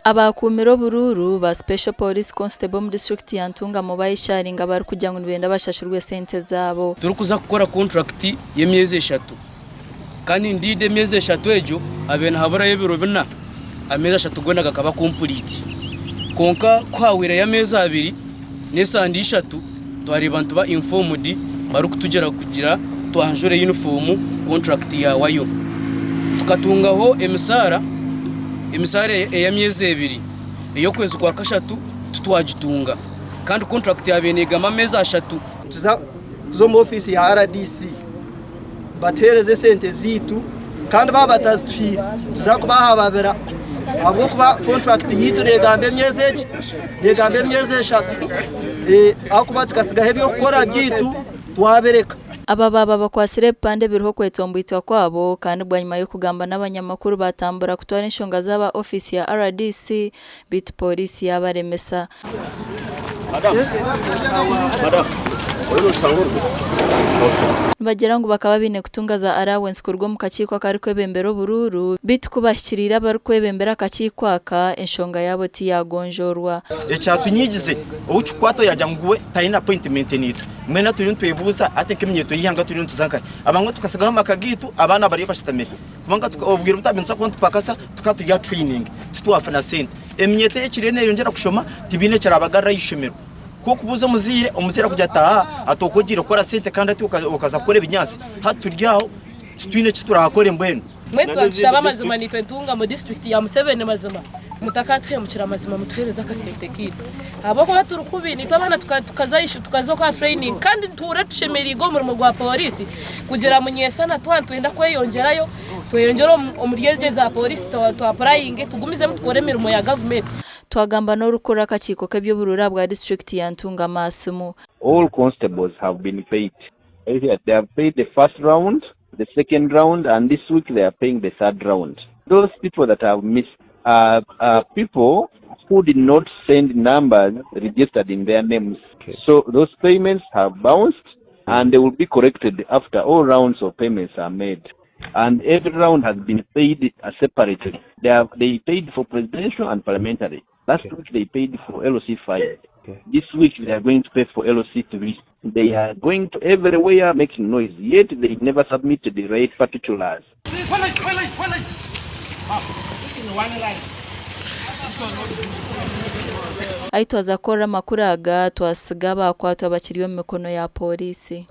Abakumiro bururu ba Special Police Constable mu district ya Ntunga mu bayisharinga bari kujya ngo nibenda bashashurwe sente zabo. Turi kuza gukora contract y'emyezi 3 kandi ndide emyezi 3 ejo abena habura y'ebiro bina amezi 3 gona gakaba complete konka kwawira y'amezi 2 nesandi 3 twari bantu ba informed bari kutugera kugira twanjure uniform contract ya wayo tukatungaho emisara ya myezi 2 iyo kwezi kwa kashatu tutwajitunga kandi contract yabenega amezi 3 tuza mu office ya RDC batereze sente zitu kandi babatazitwira tuzakubahababera abo kuba contract yitu negambe myezi 3 akuba tukasigahe byo gukora byitu twabereka. Aba baba bakwasire pande biriho kwetombwitwa kwabo kandi bwanyuma yo kugamba n'abanyamakuru batambura kutwara inshonga z'aba office ya RDC bit police yabaremesa. Bagira ngo bakaba bine kutunga za allowance kurwo mu kacikwa kari kwebembero bururu bit kubashirira bari kwebembera kacikwaka inshonga yabo ti yagonjorwa. Ecyatunyigize ubucukwato yajya nguwe tayina appointment nito mwena turi ntwebuza atenke mnyeto yihanga turi ntuzanka abango tukasigaho makagitu abana bari bashitamira kumanga tukabwira utabinza ko ntupakasa tukatuya training tutwafana sente emnyete ekirene yongera kushoma tibine cyarabagara yishimiro kuko buzo umuzira kujya taha atokogira kora sente kandi ukaza kore binyasi haturyaho twine kiturahakore mbweno mweto ashaba mazima nitwe Ntunga mu district ya Museveni mazima mutakatwe mukira mazima mutuhereza kasente kito abo ko haturukubini twabana tukazayishu tukazoka training kandi turatushemera igo mu rwa police kugira munyesana twantwenda kweyongerayo tweyongero umuryeje za police to applying tugumize mutwore mirimo ya government. Twagamba no rukora kaciko kebyo burura bwa district ya Ntunga Masimu. All constables have been paid. They have paid the first round, the second round, and this week they are paying the third round. Those people that have missed are people who did not send numbers registered in their names. Okay. So those payments have bounced and they will be corrected after all rounds of payments are made. And every round has been paid separately. They paid for presidential and parliamentary. Last week they paid for LOC 5. Okay. This week they are going to pay for LOC 3. They are going to everywhere making noise, yet they never submitted the right particulars. Aitwaza kora makuraga twasiga bakwatwa bakiriyo mu mikono ya polisi.